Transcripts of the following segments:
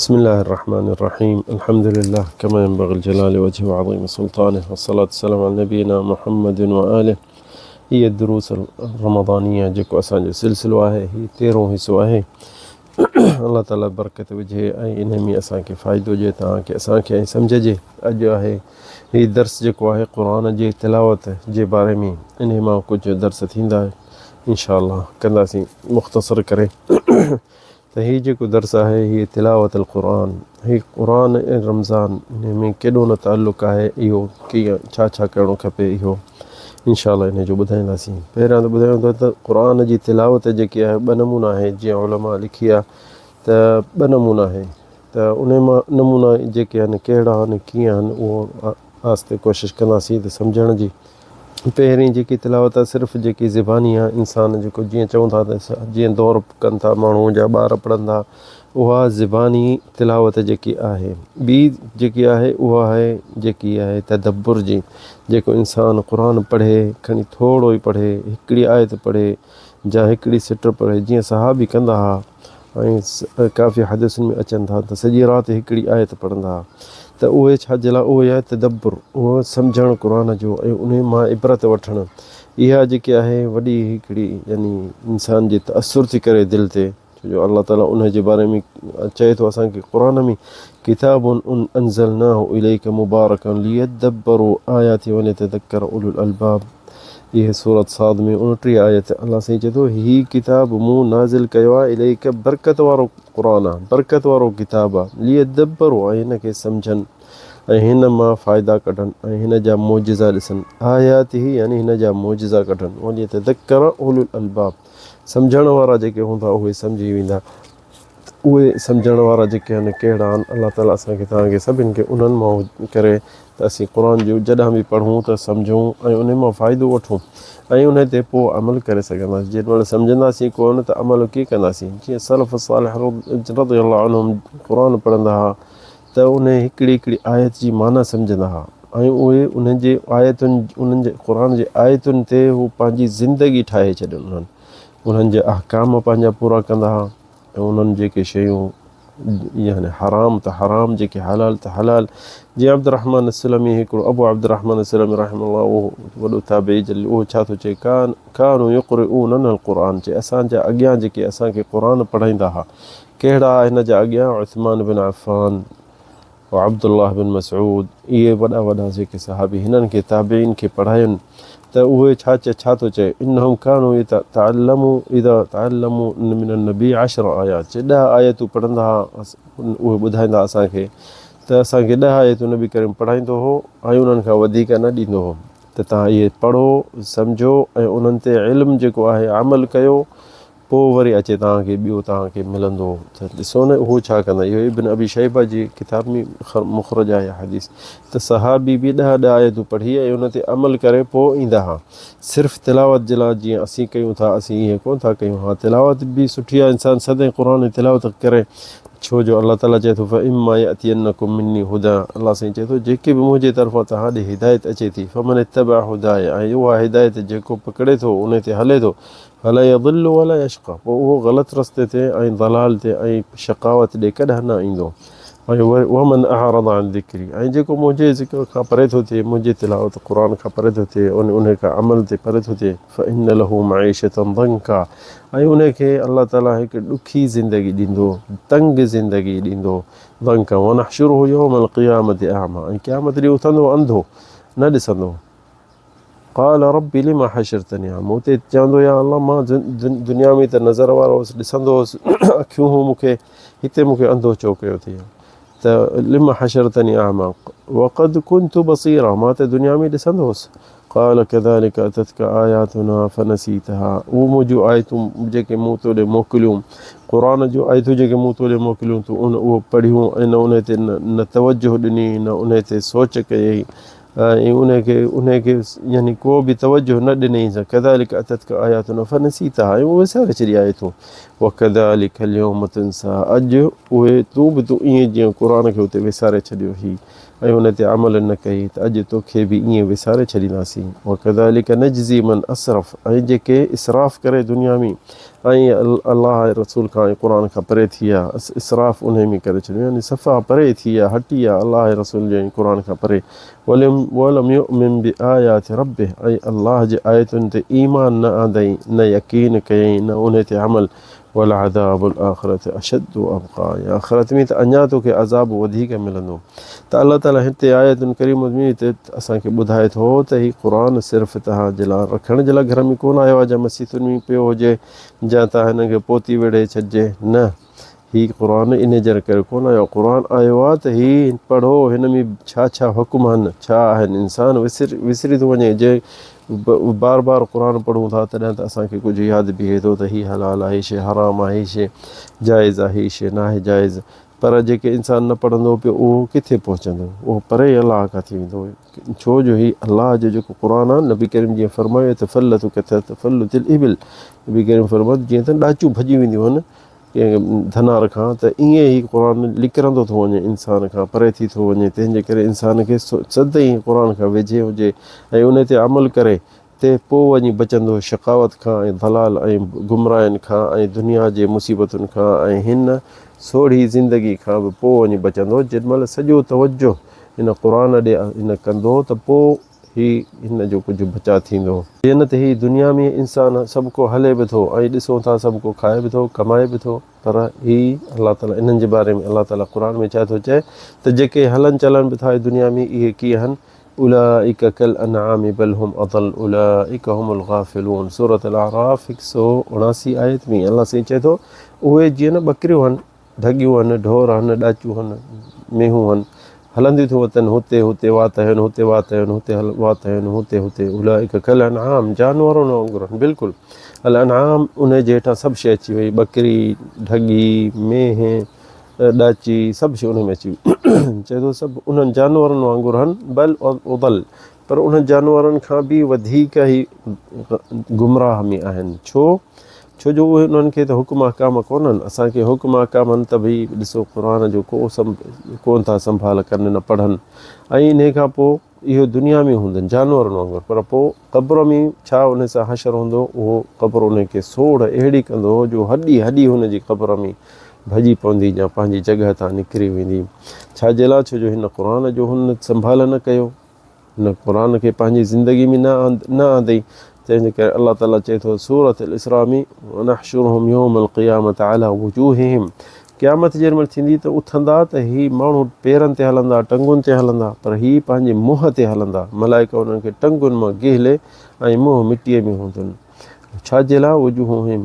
بسم الله الرحمن الرحيم. الحمد لله كما ينبغي الجلال وجهه وعظيم سلطانه، والصلاة والسلام على نبينا محمد وآله. هي الدروس الرمضانية जेको असांजो सिलसिलो आहे, ही 13हों हिसो आहे. अल्लाह ताला बरकत विझे ऐं इन में असांखे फ़ाइदो ॾिए तव्हांखे असांखे ऐं सम्झजे। अॼु आहे ही दर्स जेको आहे क़ुरान जी तिलावत जे बारे में, इन मां कुझु दर्स थींदा इंशाअल्लाह कंदासीं मुख़्तसर करे। त ही जेको दर्स आहे हीअ तिलावत क़ुरान, ही क़ुरान ऐं रमज़ान इन में केॾो न ताल्लुक़ आहे, इहो कीअं छा छा करिणो खपे, इहो इंशाअल्लाह इन जो ॿुधाईंदासीं। पहिरियां त ॿुधायूं त क़ुरान जी तिलावत जेकी आहे ॿ नमूना आहे, जीअं उलमा लिखी आहे त ॿ नमूना आहे। त उन मां नमूना जेके आहिनि कहिड़ा आहिनि, कीअं आहिनि, उहो आस्ते कोशिशि कंदासीं त सम्झण जी। पहिरीं जेकी तिलावत आहे सिर्फ़ु जेकी ज़बानी आहे, इंसान जेको जीअं चऊं था त जीअं दौर कनि था माण्हू जा ॿार पढ़नि था, उहा ज़बानी तिलावत जेकी आहे। ॿी जेकी आहे उहा आहे जेकी आहे तदब्बुर जी, जेको इंसान क़ुरान पढ़े, खणी थोरो ई पढ़े, हिकिड़ी आयत पढ़े या हिकिड़ी सिट पढ़े, जीअं सहाबी कंदा हुआ ऐं काफ़ी हदीसुनि में अचनि था त सॼी राति हिकिड़ी आयत पढ़ंदा हुआ। त उहे छा जे लाइ, उहे आहे तदब्बुर, उहो सम्झणु क़ुरान जो ऐं उन मां इबरत वठणु। इहा जेकी आहे वॾी हिकिड़ी यानी इंसान जी तअसुर थी करे दिलि ते, छो जो अल्लाह ताला उन जे बारे में चए थो असांखे क़ुरान में, किताबुन अंज़लनाहु इलैका मुबारकन लियदब्बरू आयाति वलियतज़क्कर उलुल अलबाब। इहे सूरत साद में 29 आयत अल्लाह साईं चए थो, ही किताब मूं नाज़िल कयो आहे इलैका, बरकत वारो क़ुरान आहे, बरकत वारो किताब आहे, लियदब्बरू, ऐं हिन खे सम्झनि ऐं हिन मां फ़ाइदा कढनि ऐं हिन जा मोजिज़ा ॾिसनि। आयात ई यानी हिन जा मोजिज़ा कढनि। वलियतज़क्कर उलुल अलबाब, सम्झण वारा जेके हूंदा उहे सम्झी वेंदा। उहे सम्झण वारा जेके आहिनि कहिड़ा आहिनि, अल्लाह ताला असांखे तव्हांखे सभिनि खे उन्हनि मां करे त असीं क़ुरान जो जॾहिं बि पढ़ूं त सम्झूं ऐं उन मां फ़ाइदो वठूं ऐं उन ते पोइ अमल करे सघंदासीं। जेॾीमहिल सम्झंदासीं कोन त अमल कीअं कंदासीं। जीअं सलफ़ सालिह रज़ियल्लाहु अन्हुम क़ुरान पढ़ंदा हुआ त उन हिकिड़ी हिकिड़ी आयत जी माना सम्झंदा हुआ ऐं उहे उन्हनि जे आयतुनि, उन्हनि जे क़ुरान जे आयतुनि ते हू पंहिंजी ज़िंदगी ठाहे छॾनि। उन्हनि जे अहकाम पंहिंजा पूरा कंदा हुआ ऐं उन्हनि जेके शयूं यानी हराम त हराम, जेके हलाल त हलाल। जीअं अब्दुर्रहमान असलमी, हिकिड़ो अबू अब्दुर्रहमान असलमी रहमहुल्लाह, उहो वॾो ताबई जलील, उहो छा थो चए, कानू युक़रिऊनना अल-क़ुरान, चए असांजा अॻियां जेके असांखे क़ुरान पढ़ाईंदा हुआ, कहिड़ा हिन जा अॻियां, उस्मान बिन अफ़ान, अब्दुल्लाह बिन मसऊद, इहे वॾा वॾा जेके सहाबी हिननि खे ताबईन खे पढ़ायुनि। त उहे छा थो चए, इन्नहुम कानू इदा तअल्लमू मिन नबी 10 आयात, 10 आयतूं पढ़ंदा हुआ। उहे ॿुधाईंदा असांखे त असांखे 10 आयतूं नबी करीम पढ़ाईंदो हो ऐं उन्हनि खां वधीक न ॾींदो हो। त तव्हां इहे पढ़ो, सम्झो ऐं उन्हनि ते इल्मु जेको आहे अमल कयो, पोइ वरी अचे तव्हांखे ॿियो तव्हांखे मिलंदो। त ॾिसो न उहो छा कंदा। इहो इब्न अबी शैबा जी किताब में मुख़रज आहे हदीस, त सहाबी बि 10 आयतूं पढ़ी ऐं उन ते अमल करे पोइ ईंदा हुआ। सिर्फ़ु तिलावत जे लाइ जीअं असीं कयूं था, असीं ईअं कोन था कयूं। हा, तिलावत बि सुठी आहे, इंसानु सदाईं क़ुरान जी तिलावत करे, छो जो अल्लाह ताला चए थो फ़इम्मा यअतियन्नकुम मिन्नी हुदा, अल्लाह साईं चए थो जेके बि मुंहिंजे तरफ़ां तव्हां ॾे हिदायत अचे थी, फमन इत्तबअ हुदाय, ऐं उहा हिदायत जेको पकिड़े थो उन ते हले थो, फला यदिल्लु वला यशक़ा, पोइ उहो ग़लति रस्ते ते ऐं दलाल ते ऐं शकावत ॾे कॾहिं न ईंदो। ऐं वमन अअरज़ अन ज़िक्री, ऐं जेको मुंहिंजे ज़िक्र खां परे थो थिए, मुंहिंजे तिलावत क़ुरान खां परे थो थिए, उन खां अमल ते परे थो थिए, फ़इन्न लहू मईशतन दंका, ऐं उनखे अल्लाह ताला हिकु ॾुखी ज़िंदगी ॾींदो, तंग ज़िंदगी ॾींदो। दंका वनहशुरुहु यौमल क़ियामति अअमा, ऐं क़यामत ॾींहुं उथंदो अंधो, न ॾिसंदो। क़ाल रब्बि लिमा हशरतनी अअमा, उते चवंदो या अल्लाह, मां दुनिया में त नज़र वारो हुउसि, ॾिसंदो हुउसि, अखियूं हूं मूंखे, हिते मूंखे अंधो छो कयो थी। त लिमा हशरतनी अअमा वक़द कुन्तु बसीरा, मां त दुनिया में ॾिसंदो हुउसि। क़ाल कज़ालिक अततका आयातुना फनसीतहा, उहो मुंहिंजूं आयतूं जेके मूं तोॾे मोकिलियूं, क़ुरान जूं आयतूं जेके मूं तोॾे मोकिलियूं, तूं उहो पढ़ियूं ऐं न उन ते न तवजो ॾिनी, न उन ते सोच कयई, ऐं उनखे यानी को बि तवजो न ॾिनई। कज़ालिक अततका आयातुना फनसीतहा, ऐं उहे विसारे छॾी आयतूं। वकज़ालिक अल-यौम तुंसा, अॼु उहे तूं ईअं जीअं क़ुरान खे उते विसारे छॾियो ही ऐं उन ते अमल न कई, त अॼु तोखे बि ईअं विसारे छॾींदासीं। वकज़ालिक नजज़ी मन असरफ़, ऐं जेके इसराफ़ करे दुनिया में, ऐं अलाह जे रसूल खां ऐं क़ुर खां परे थी विया, इसराफ़ उन में करे छॾियो, यानी सफ़ा परे थी विया, हटी विया अलाह जे रसूल जे ऐं क़ुर खां परे। वलम युमिन बि आयाति रब, ऐं अलाह जे आयतुनि ते ईमान न आंदई, न यकीन कयईं, न उन ते अमल। वलअज़ाबुल आख़िरत अशद्दु अबक़ा, या आख़िरत में त अञा तोखे अज़ाब वधीक मिलंदो। त अलाह ताला हिते आयतुनि करीम में हिते असांखे ॿुधाए थो त हीउ क़ुर सिर्फ़ु तव्हांजे लाइ रखण जे लाइ घर में कोन आयो आहे, जंहिं मस्जिदुनि में पियो हुजे जा तव्हां हिन खे पोती विढ़े छॾिजे, न, हीउ क़ुर इन जे करे कोन आयो। क़ुर आयो आहे त हीउ पढ़ो, हिन में छा छा हुकुम आहिनि, छा आहिनि। इंसानु विसरी थो वञे, जे बार बार क़ुर पढ़ूं था तॾहिं त असांखे कुझु यादि बीहे थो त हीउ हलाल आहे, हीअ शइ हराम आहे, हीअ शइ जाइज़ आहे, हीअ शइ न आहे जाइज़। पर जेके इंसानु न पढ़ंदो पियो उहो किथे पहुचंदो, उहो परे अलाह खां थी वेंदो। छो जो हीउ अलाह जो जेको क़ुर आहे, नबी करीम जीअं फरमायो त फलतु तफ़ल्लुतिल इबिल, नबी करीम फरमायो जीअं त ॾाचूं भॼी वेंदियूं आहिनि धनार खां, त ईअं ई क़ुर लिकिरंदो थो वञे, इंसान खां परे थी थो वञे। तंहिंजे करे इंसान खे सदाईं क़ुर खां वेझे हुजे ऐं उन ते अमल करे, ते पोइ वञी बचंदो शकावत खां ऐं दलाल ऐं गुमराहनि खां ऐं दुनिया जे मुसीबतुनि खां ऐं हिन सोढ़ी ज़िंदगी खां बि पोइ वञी बचंदो। जेॾीमहिल सॼो तवजो हिन क़ुर ॾे हिन कंदो त पोइ हिन जो कुझु बचा थींदो। जीअं न त हीअ दुनिया में इंसानु सभु को हले बि थो ऐं ॾिसूं था सभु को खाए बि थो, कमाए बि थो, पर हीअ अलाह ताला इन्हनि जे बारे में अलाह ताला क़ुर में छा थो चए त जेके हलनि चलनि बि था दुनिया में, इहे कीअं आहिनि, उलाइक कल अनआम बल हुम अضल उलाइक हुमुल गाफ़िलून। सूरत अल-अराफ़ 179 आयत में अलाह साईं चए थो, उहे जीअं न ॿकरियूं आहिनि, ढगियूं आहिनि, ढोर आहिनि, ॾाचूं आहिनि, मेहूं आहिनि, हलंदियूं थियूं वतन, हुते हुते वात आहिनि, हुते वात आहिनि, हुते वात आहिनि, हुते हुते। उलाइक कल अनआम, जानवरनि वांगुरु आहिनि बिल्कुलु। अल अनआम उन जे हेठां सभु शइ अची वई, ॿकरी, ढगी, मेंहिं, ॾाची, सभु शइ उन में अची वई। चए थो सभु उन्हनि जानवरनि वांगुरु आहिनि, बल उदल, पर उन्हनि जानवरनि खां बि वधीक ई गुमराह में आहिनि। छो जो उहे उन्हनि खे त हुकुम अहकाम कोन्हनि, असांखे हुकुम अहकाम आहिनि, त भई ॾिसो क़ुर जो कोन था संभाल कनि, न पढ़नि, ऐं इन खां पोइ इहो दुनिया में हूंदनि जानवरनि वांगुरु, पर पोइ क़ब्र में छा उन सां हशर हूंदो, उहो क़ब्र उन खे सोढ़ अहिड़ी कंदो जो हॾी हॾी हुनजी क़ब्र में भॼी पवंदी या पंहिंजी जॻह तां निकिरी वेंदी। छाजे लाइ? छो जो हिन क़ुर जो हुन संभाल न कयो, हिन क़ुर खे पंहिंजी ज़िंदगी में न आंदई। तंहिंजे करे अलाह ताला चए थो सूरत अल-इसरा में, वनहशुरुहुम यौमल क़ियामत अला वुजूहिहिम, क़यामत जेॾीमहिल थींदी त उथंदा त ही माण्हू पेरनि ते हलंदा, टंगुनि ते हलंदा, पर ही पंहिंजे मुंहं ते हलंदा। मलाइका उन्हनि खे टंगुनि मां गिहले ऐं मुंहुं मिटीअ में हूंदनि। छाजे लाइ? वुजूहुहिम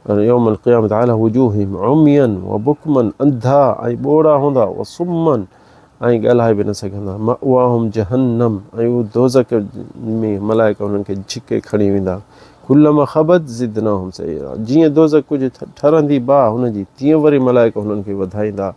यौमल क़ियामत अला वुजूहिहिम उमियन व बुकमन, अंधा ऐं ॿोड़ा हूंदा, व सुम्मन ऐं ॻाल्हाए बि न सघंदा, मअवाहुम जहन्नम, ऐं उहो दोज़ख में मलाइका उन्हनि खे छिके खणी वेंदा। कुल्लमा ख़बत ज़िदनाहुम सईरा, जीअं दोज़ख कुझु ठरंदी बाहि हुनजी, तीअं वरी मलाइका हुननि खे वधाईंदा।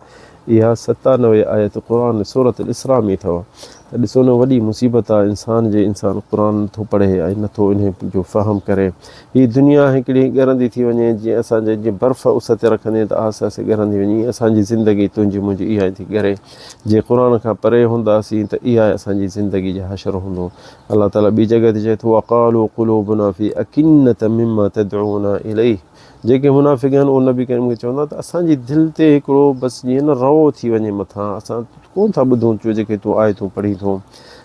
इहा 97 आयत क़ुर सूरत अल-इसरा में अथव। त ॾिसो न, वॾी मुसीबत आहे इंसान क़ुर नथो पढ़े ऐं नथो इन जो फ़हम करे। हीअ दुनिया हिकिड़ी ॻरंदी थी वञे, जीअं असांजे जीअं बर्फ़ उस ते रखंदे त आहिस्ते आहिस्ते ॻरंदी वञे, असांजी ज़िंदगी तुंहिंजी मुंहिंजी इहा थी ॻरे। जे क़ुर खां परे हूंदासीं त इहा असांजी ज़िंदगी जो हशर हूंदो। अलाह ताला ॿी जॻह ते चए थो, वक़ालू क़ुलूबुना फ़ी अकिन्नत मिम्मा तदऊना इलैह, जेके मुनाफ़िक़ आहिनि उहे नबी करीम खे चवंदा त असांजी दिलि ते हिकिड़ो बसि जीअं न रओ थी वञे मथां, असां कोन था ॿुधूं जेके तूं आयतूं पढ़ी थो।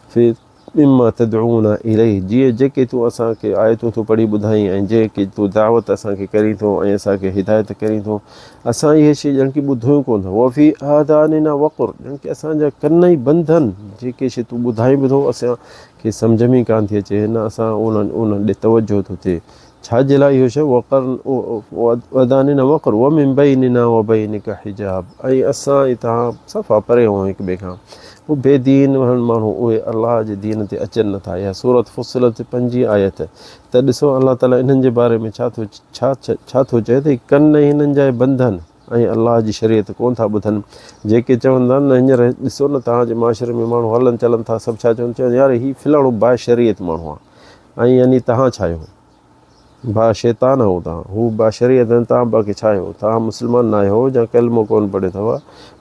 फ़ी मिम्मा तदऊना इलैह, जीअं जेके तूं असांखे आयतूं थो पढ़ी ॿुधाई ऐं जेके तूं दावत असांखे करी थो ऐं असांखे हिदायत करी थो, असां इहे शइ ॼण की ॿुधूं कोन था। वफ़ी आदानिना वक़ुर, ॼण की असांजा कन ई बंदि आहिनि, जेके शइ तूं ॿुधाई बि थो असांखे सम्झ में कान थी अचे, न असां उन ॾे तवजो थो थिए। छाजे लाइ इहो शइ? वक़ुर वक़ुर व मिन बैनिना व बैनिका हिजाब, ऐं असां ऐं तव्हां सफ़ा परे हुआ हिक ॿिए खां। उहे बेदीन माण्हू उहे अलाह जे दीन ते अचनि नथा। इहा सूरत फुसिलत 5 आयत। त ॾिसो अलाह ताला इन्हनि जे बारे में छा थो चए त कन हिननि जा बंधन ऐं अलाह जी शरीयत कोन था ॿुधनि। जेके चवंदा आहिनि न, हींअर ॾिसो न तव्हांजे माशरे में माण्हू हलनि चलनि था, सभु छा चवनि यार हीउ फिलाणो बा शरीयत माण्हू आहे, ऐं यानी तव्हां छा आहियो, बा शैतान आहियो तव्हां, हू बा शरीयत आहिनि, तव्हां बाक़ी छा आहियो, तव्हां मुस्लमान न आहियो या कलमो कोन पढ़ियो अथव।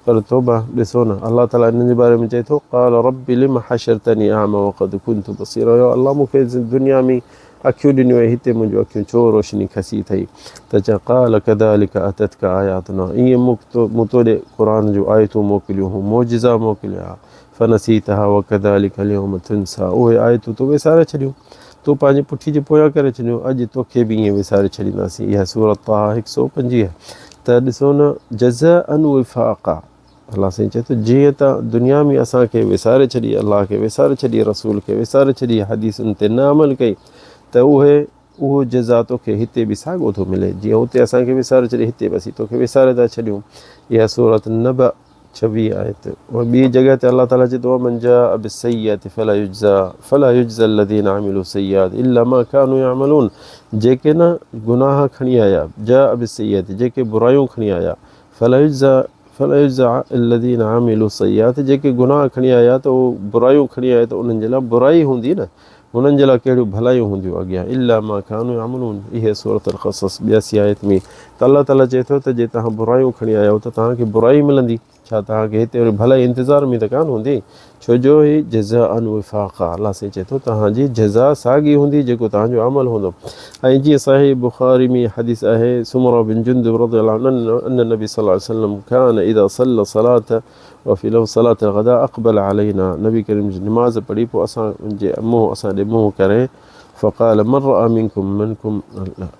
पर तौबा, ॾिसो न अलाह ताला इन्हनि जे बारे में चए थो, क़ाल रब्बि लिम हशरतनी अअमा वक़द कुन्तु बसीरा, अलाह मूंखे दुनिया में अखियूं ॾिनियूं ऐं हिते मुंहिंजूं अखियूं छो रोशनी खसी अथई त चए क़ाल कदालिक अततक आयातना, ईअं मूं तोॾे क़ुर जूं आयतूं मोकिलियूं हूं, मोजिज़ा मोकिलिया, फनसीतहा वकदालिक अल्यौम तुनसा, उहे आयतूं तूं विसारे छॾियूं, तूं पंहिंजी पुठी जे पोयां करे छॾियूं, अॼु तोखे बि ईअं विसारे छॾींदासीं। इहा सूरत ताहा 125। त ॾिसो न, जज़ाअन विफ़ाक़ा, अलाह साईं चए थो जीअं त दुनिया में असांखे विसारे छॾी, अलाह खे विसारे छॾी, रसूल खे विसारे छॾी, हदीसुनि ते न अमल कई, त उहो जज़ा तोखे हिते बि साॻियो थो मिले, जीअं उते असांखे विसारे छॾी, हिते बि असीं तोखे विसारे था छॾियूं। इहा सूरत नबअ 26 आयत। और ॿी जॻह ते अलाह ताला चए थो मन जाअ बिस्सय्यति फला युज्ज़ा अलज़ीना अमिलू सय्यात इल्ला मा कानू यअमलून, जेके न गुनाह खणी आया, जाअ बिस्सय्यति, जेके बुरायूं खणी आया, फला युज्ज़ा अलज़ीना अमिलू सय्यात, जेके गुनाह खणी आया त उहो बुरायूं खणी आया त उन्हनि जे लाइ बुराई हूंदी न, उन्हनि जे लाइ कहिड़ियूं भलायूं हूंदियूं अॻियां, इल्ला मा कानू यअमलून। इहे सूरत अल-क़सस 82 आयत में त अलाह ताला चए थो त जे तव्हां बुरायूं खणी आया आहियो त तव्हांखे बुराई मिलंदी, छा तव्हांखे हिते वरी भलाई इंतज़ार में त कान हूंदी, छो जो ही जज़ाअन विफ़ाक़ा, अलाह साईं चए थो तव्हांजी जज़ा साॻी हूंदी जेको तव्हांजो अमल हूंदो। ऐं जीअं सहीह बुख़ारी में हदीस आहे, सुमरा बिन जुंदुब रज़ियल्लाहु अन्हु अन नबी सल्लल्लाहु अलैहि वसल्लम कान इज़ा सल्ला सलात व फी लफ़्ज़ सलात गदा अक़बल अलैना, नबी करीम जी नमाज़ पढ़ी पोइ असां ॾे मुंहुं करे फ़क़ाल मन रअा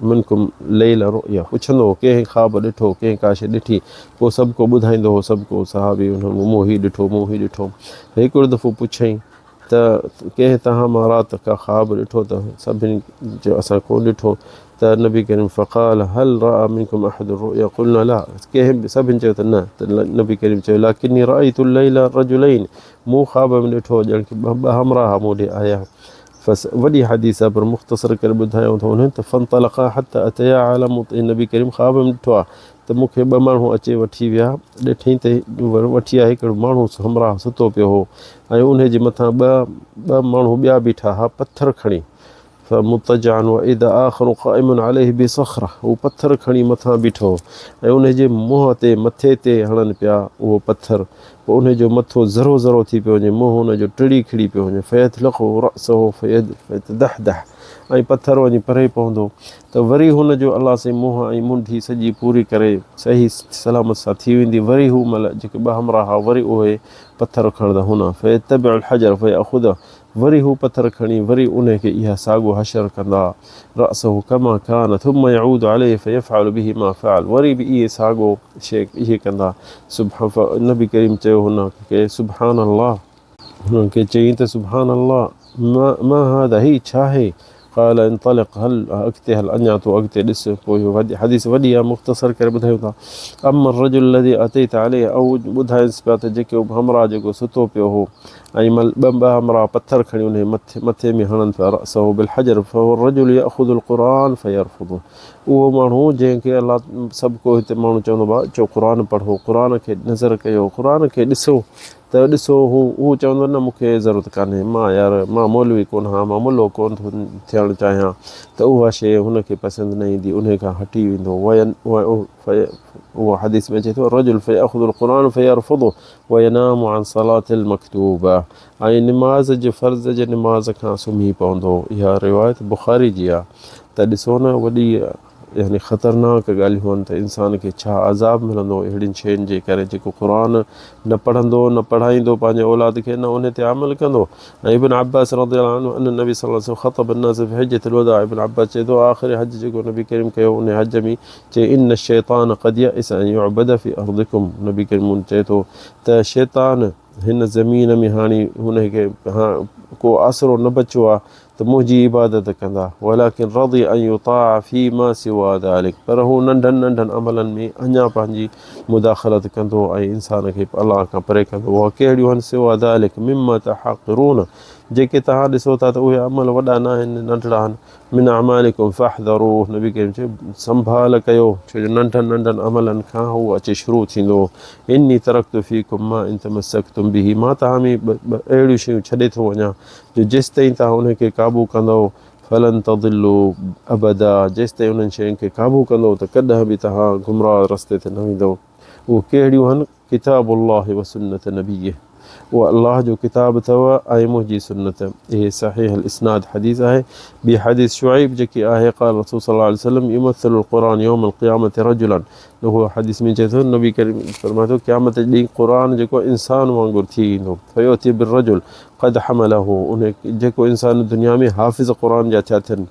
मिनकुम लैला रुया, पुछंदो हो कंहिं ख़्वाब ॾिठो, कंहिं काश ॾिठी, पोइ सभु को ॿुधाईंदो हो, सभु को सहाबी उन्हनि मूं ही ॾिठो। हिकिड़ो दफ़ो पुछईं त कंहिं तव्हां मां राति का ख़्वाब ॾिठो, त सभिनी जो असां को ॾिठो, त नबी करीम फ़क़ाल हल रअा मिनकुम अहदुर रुया क़ुलना ला, कंहिं सभिनी चयो त न, त नबी करीम चयो लाकिन्नी रअयतु लैला रजुलैन, मूं ख़्वाब में ॾिठो ॼण की ॿ हमराह मूं ॾे आया। वॾी हदीस आहे पर मुख़्तसर करे ॿुधायूं था उन्हनि त फ़नतलक़ा हत्ता अतया अला नबी करीम ख़्वाब में ॾिठो आहे त मूंखे ॿ माण्हू अचे वठी विया, ॾिठईं त वठी आया, हिकिड़ो माण्हू हमराह सुतो पियो हो ऐं उन जे मथां ॿ माण्हू ॿिया बीठा हा पथर खणी, मुतजान व इदा आख़िर क़ाइमुन अलैहि बिसख़रा, उहो पथर खणी मथां बीठो हो ऐं उन जे मुंहं ते मथे ते हणनि पिया उहो पथर, पोइ उनजो मथो ज़रो ज़रो थी पियो वञे, मुंहुं उनजो टिड़ी खिड़ी पियो वञे, फ़यतलक़ु रअसहु फ़यतदहदह, ऐं पथर वञी परे पवंदो, त वरी हुनजो अलाह साईं मुंहुं ऐं मुंडी सॼी पूरी करे सही सलामत सां थी वेंदी, वरी हू महिल जेके ॿ हमराह हुआ वरी उहे पथर खणंदा हुन, फ़यतबिअल हजर फ़यअख़ुदह, वरी हू पथर खणी वरी उनखे इहा साॻियो हशर कंदा, रअसहु कमा कान थुम्म यऊद अलैहि फ़यफ़अलु बिही मा फ़अल, वरी बि इहे साॻियो शइ इहे कंदा। नबी करीम चयो हुनखे सुबहान अल्लाह, हुनखे चयईं त सुबहान अल्लाह मा हादा, ही छा आहे, क़ाल इंतलिक़ हल अॻिते हल, अञा तो अॻिते ॾिस, पोइ इहो हदीस वॾी आहे मुख़्तसर करे ॿुधायूं था। अमा रजुल लज़ी अतैत अलैहि, ऐं ॿुधाइंसि पिया त जेको हमराह जेको सुतो पियो हो ऐं ॿ हमराह पथर खणी उन मथे में हणनि पिया, रअसहु बिल हजर फ़हुव रजुल यअख़ुज़ुल क़ुरान फ़यरफ़ुदु, उहो माण्हू जंहिंखे अलाह सभु को हिते माण्हू चवंदो आहे अचो क़ुरान पढ़ो, क़ुरान खे नज़र कयो, क़ुरान खे ॾिसो, त ॾिसो हू चवंदो न मूंखे ज़रूरत कान्हे, मां मौलवी कोन आहियां, मां मुल्लो कोन थो थियणु चाहियां, त उहा शइ हुनखे पसंदि न ईंदी, उन खां हटी वेंदो। उहो हदीस में अचे थो रजुल फ़यअख़ुज़ुल क़ुरान फ़यरफ़ुदु वयनामु अन सलातिल मक्तूबा, ऐं निमाज़ जे फ़र्ज़ जे निमाज़ खां सुम्ही पवंदो। इहा रिवायत बुख़ारी जी आहे। त ॾिसो न वॾी यानी ख़तरनाक ॻाल्हियूं आहिनि त इंसान खे छा अज़ाब मिलंदो अहिड़ियुनि शयुनि जे करे, जेको क़ुरान न पढ़ंदो, न पढ़ाईंदो पंहिंजे औलाद खे, न उन ते अमल कंदो। ऐं इब्न अब्बास रज़ियल्लाहु अन्हु अन नबी सल्लल्लाहु अलैहि वसल्लम ख़तब अन्नास फ़ी हज्जतिल वदा, इब्न अब्बास चए थो आख़िरी हज जेको नबी करीम कयो उन हज में चए इन शैतान क़द यअस अन युअबद फ़ी अर्दिकुम, नबी करीम चए थो त शैतान हिन ज़मीन में हाणे हुनखे को आसरो न बचियो आहे त मुंहिंजी इबादत कंदा, वलाकिन रज़ी अन युताअ फ़ी मा सिवा ज़ालिक, पर हू नंढनि नंढनि अमलनि में अञा पंहिंजी मुदाख़लत कंदो ऐं इंसान खे अलाह खां परे कंदो। उहा कहिड़ियूं आहिनि, सिवा ज़ालिक मिम्मा तहक़िरून, जेके तव्हां ॾिसो था त उहे अमल वॾा न आहिनि, नंढड़ा आहिनि, मिन अमालिकुम फ़हज़रूह, नबी करीम चयो संभाल कयो, छो जो नंढनि नंढनि अमलनि खां हू अचे शुरू थींदो। इन्नी तरक़्तु फ़ीकुम मा इन तमस्सक्तुम बिही, मां तव्हां में अहिड़ियूं शयूं छॾे थो वञा जो जेसि ताईं तव्हां उनखे क़ाबू कंदो फलन तदिल्लू अबदा, जेसि ताईं उन्हनि शयुनि खे क़ाबू कंदो त कॾहिं बि तव्हां गुमराह रस्ते ते न वेंदो। उहे कहिड़ियूं आहिनि, किताबुल्लाह व सुन्नत नबीह, उहा अलाह जो किताब अथव ऐं मुंहिंजी सुन्नत। इहे सहीह अल इस्नाद हदीस आहे। ॿी हदीस शुआइब जेकी आहे क़ाल रसूल सल्लल्लाहु अलैहि वसल्लम युमथिलुल क़ुरान यौमल क़ियामत रजुलन, उहो हदीस में चए थो नबी करीम फरमाए थो क़यामत ॾींहुं क़ुरान जेको इंसान वांगुरु थी ईंदो, फयती बिर्रजुल क़द हमलहु, उन जेको इंसान दुनिया में हाफ़िज़ क़ुरान जा थिया थियनि,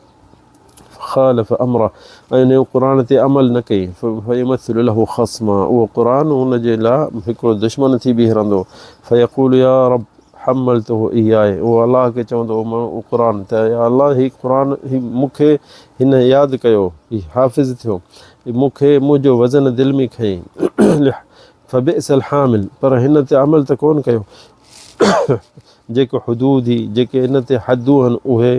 ख़ालफ़ अमरा, ऐं उन क़ुरान ते अमल न कई, फयुमथिलु लहु ख़स्मा, उहो क़ुरान उन जे लाइ हिकिड़ो दुश्मन थी बीहरंदो, फयक़ूलु या रब हमलतुहु इयाए, उहो अलाह खे चवंदो माण्हू क़ुरान त या अलाह ही क़ुरान ही मूंखे हिन यादि कयो, ही हाफ़िज़ थियो, मूंखे मुंहिंजो वज़न दिलि में खईं, फ़बिअसल हामिल, पर हिन ते अमल त कोन कयो। जेके हुदूद ही जेके हिन ते हदूं आहिनि उहे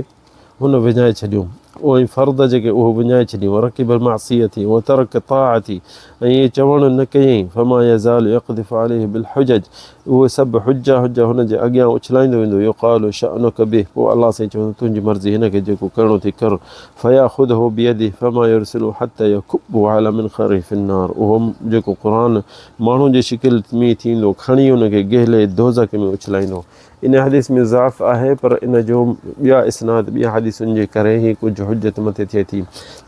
हुन विञाए छॾियूं, उहे फ़र्द जेके उहो विञाए छॾियूं, रक़िबल मासियती व तरक ताअती, ऐं इहे चवण न कयईं, फमा यज़ालु यक़दिफ़ु अलैहि बिल हुजज, उहे सभु हुजा हुन जे अॻियां उछलाईंदो वेंदो, युक़ालु शअनुक बिह, पोइ अलाह साईं चवंदो तुंहिंजी मर्ज़ी, हिन खे जेको करिणो थी कर, फयाख़ुदहु बियदिही फमा युरसिलु हत्ता यकुब्बु अला मिनख़रिही फ़िन्नार, उहो जेको क़ुरान माण्हू जे शिकिल में थींदो खणी उनखे गहले दोज़ख में उछलाईंदो। इन हदीस में ज़ाफ़ आहे, पर इन जो ॿिया इस्नाद ॿिया हदीसुनि जे करे ई कुझु हुजत मथे थिए थी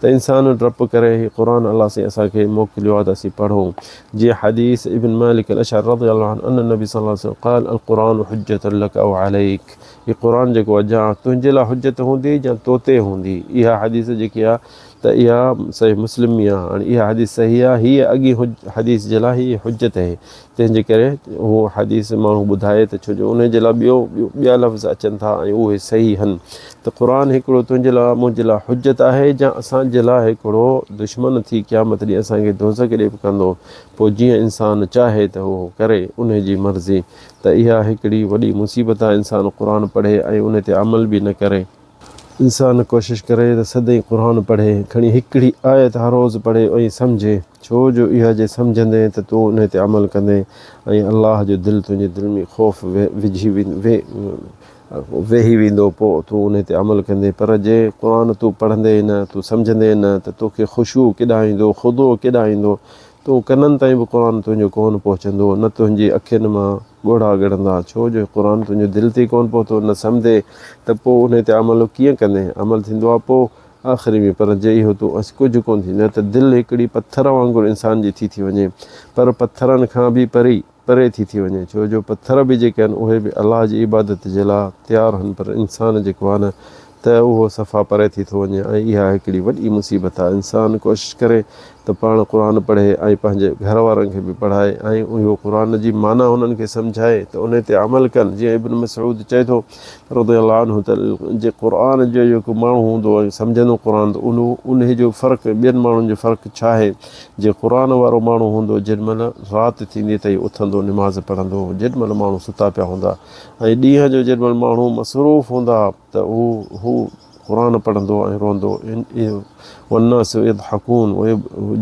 त इंसान डप करे ही क़ुरान अलाह साईं असांखे मोकिलियो आहे त असीं पढ़ूं। जीअं हदीस इब्न मालिक अल अशअरी रज़ियल्लाहु अन्हु अन नबी सल्लल्लाहु अलैहि वसल्लम क़ाल अल क़ुरान हुज्जतुन लक औ अलैक, ही क़ुरान जेको आहे जा तुंहिंजे लाइ हुज्जत हूंदी या तो ते हूंदी। इहा हदीस जेकी आहे त इहा सही मुस्लिम में आहे। हाणे इहा हदीस सही आहे, हीअ अॻी हदीस जे लाइ हीअ हुज्जत आहे, तंहिंजे करे उहो हदीस माण्हू ॿुधाए त छो जो उन जे लाइ ॿिया लफ़्ज़ अचनि था ऐं उहे सही आहिनि। त क़ुरान हिकिड़ो तुंहिंजे लाइ मुंहिंजे लाइ हुज्जत आहे या असांजे लाइ हिकिड़ो दुश्मन थी क़यामत ॾींहुं असांखे दोज़ख ॾे कंदो, पोइ जीअं इंसानु चाहे त उहो करे उन जी मर्ज़ी। त इहा हिकिड़ी वॾी मुसीबत आहे, इंसानु क़ुरान पढ़े ऐं उन ते अमल बि न करे। इंसानु कोशिशि करे त सदाईं क़ुरान पढ़े, खणी हिकिड़ी आयत हर रोज़ु पढ़े ऐं सम्झे, छो जो इहा जे सम्झंदे त तूं उन ते अमल कंदे ऐं अलाह जो दिलि तुंहिंजे दिलि में ख़ौफ़ वेही वेंदो, पोइ तूं उन ते अमल कंदे। पर जे क़ुरान तूं पढ़ंदे न, तूं सम्झंदे न, त तोखे ख़ुशू केॾांहुं ईंदो, ख़ुदो केॾांहुं ईंदो, तूं कननि ताईं बि क़ुरान तुंहिंजो कोन पहुचंदो, न तुंहिंजी अखियुनि मां ॻोढ़ा ॻणंदा, छो जो क़ुरान तुंहिंजो दिलि ते कोन पहुतो, न सम्झे त पोइ उन ते अमल कीअं कंदे। अमल थींदो आहे पोइ आख़िरी में, पर जे इहो तूं कुझु कोन थींदो त दिलि हिकिड़ी पथर वांगुरु इंसान जी थी वञे, पर पथरनि खां बि परे थी वञे, छो जो पथर बि जेके आहिनि उहे बि अलाह जी इबादत जे लाइ तयारु आहिनि, पर इंसान जेको आहे न त उहो सफ़ा परे थी थो वञे। ऐं इहा हिकिड़ी वॾी मुसीबत आहे। इंसानु कोशिशि करे त पाण क़ुरान पढ़े ऐं पंहिंजे घर वारनि खे बि पढ़ाए ऐं इहो क़ुरान जी माना हुननि खे सम्झाए त उन ते अमल कनि। जीअं इब्न मसऊद चए थो रज़ियल्लाहु अन्हु त जे क़ुरान जो जेको माण्हू हूंदो ऐं सम्झंदो क़ुरान, त उन जो फ़र्क़ु ॿियनि माण्हुनि जो फ़र्क़ु छा आहे। जे क़ुरान वारो माण्हू हूंदो जेॾीमहिल राति थींदी त उथंदो निमाज़ पढ़ंदो, जेॾीमहिल माण्हू सुता पिया हूंदा, ऐं ॾींहं जो जेॾीमहिल माण्हू मसरूफ़ हूंदा त हू क़ुरान पढ़ंदो ऐं रोंदो। वन्नास यदहकून, उहे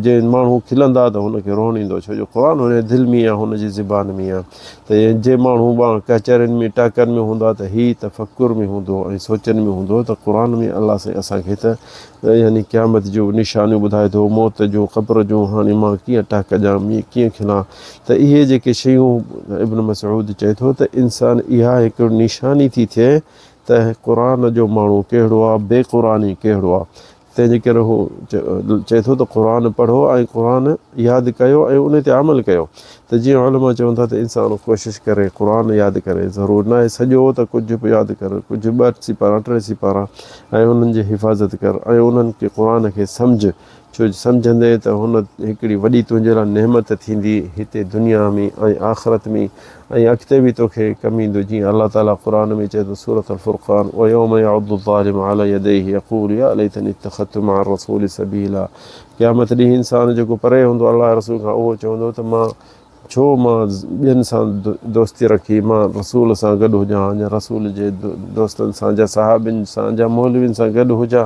जे माण्हू खिलंदा त हुनखे रोअणु ईंदो, छो जो क़ुरान हुनजे दिलि में आहे, हुनजी ज़ुबान में आहे। त जे माण्हू कचहरियुनि में टाकनि में हूंदा त हीअ तफ़कुर में हूंदो ऐं सोचनि में हूंदो। त क़ुरान में अलाह साईं असांखे त यानी क़यामत जो निशानियूं ॿुधाए थो, मौत जो, क़ब्र जो, हाणे मां कीअं टाक ॾियां, कीअं खिलां। त इहे जेके शयूं इब्न मसऊद चए थो त इंसानु इहा हिकु निशानी थी थिए त क़ुरान जो माण्हू कहिड़ो आहे, बेक़ुरानी कहिड़ो आहे। तंहिंजे करे हू चए थो त क़ुरान पढ़ो ऐं क़ुरान यादि कयो ऐं उन ते अमल कयो। त जीअं उलमा चवनि था त इंसानु कोशिशि करे क़ुरान यादि करे, ज़रूरु न आहे सॼो त कुझु बि यादि कर, कुझु 2 सिपारा 3 सिपारा, ऐं उन्हनि जी हिफ़ाज़त कर ऐं उन्हनि खे क़ुरान खे सम्झ, छो सम्झंदे त हुन हिकिड़ी वॾी तुंहिंजे लाइ नेमत थींदी हिते दुनिया में ऐं आख़िरत में, ऐं अॻिते बि तोखे कमु ईंदो। जीअं अलाह ताला क़ुरान में चए थो सूरत अल फ़ुरक़ान, व यौम यअद्दु ज़ालिमु अला यदैहि यक़ूलु या लैतनी इत्तख़ज़्तु मअ रसूलि सबीला। क़यामत ॾींहुं इंसानु जेको परे हूंदो अलाह रसूल खां, उहो चवंदो त मां ॿियनि सां दोस्ती रखी, मां रसूल सां गॾु हुजां, या रसूल जे दोस्तनि सां, या सहाबियुनि सां, या मौलवियुनि सां गॾु हुजां,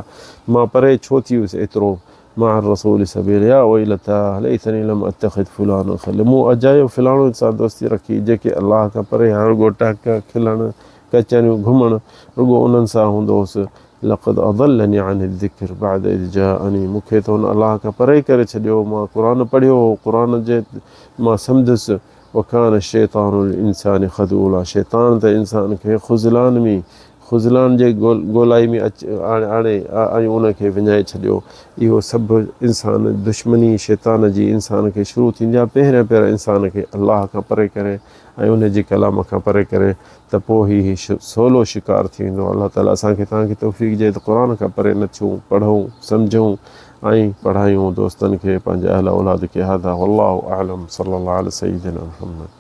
मां परे छो थी वियुसि एतिरो। मां रसूल सबील या वैलता लैतनी लम अत्तख़िज़ फुलान ख़लीला, मूं अजायो फ़िलाणे सां दोस्ती रखी, जेके अलाह खां परे हाणे रुॻो टाक खिलणु कचरियूं घुमणु रुॻो उन्हनि सां हूंदो हुउसि। लक़द अज़ल्लनी अन ज़िक्र बअद इज़ जाअनी, मूंखे त हुन अलाह खां परे करे छॾियो। मां क़ुरान पढ़ियो, क़ुरान जे मां सम्झुसि वकान शैतानुल इंसान ख़दूला, शैतान त इंसान खे ख़ुज़लान जे ॻोल्हाई में आणे ऐं उनखे विञाए छॾियो। इहो सभु इंसान दुश्मनी शैतान जी इंसान खे शुरू थींदी आहे पहिरियां इंसान खे अलाह खां परे करे ऐं उन जे कलाम खां परे करे, त पोइ ही सवलो शिकार थी वेंदो। अलाह ताला असांखे तव्हांखे तौफ़ीक़ ॾिए त क़ुर खां परे न थियूं, पढ़ूं सम्झूं ऐं पढ़ायूं दोस्तनि खे, पंहिंजे अहल औलाद खे। हादा वल्लाहु आलम, सल्लल्लाहु अला सय्यिदिना मुहम्मद।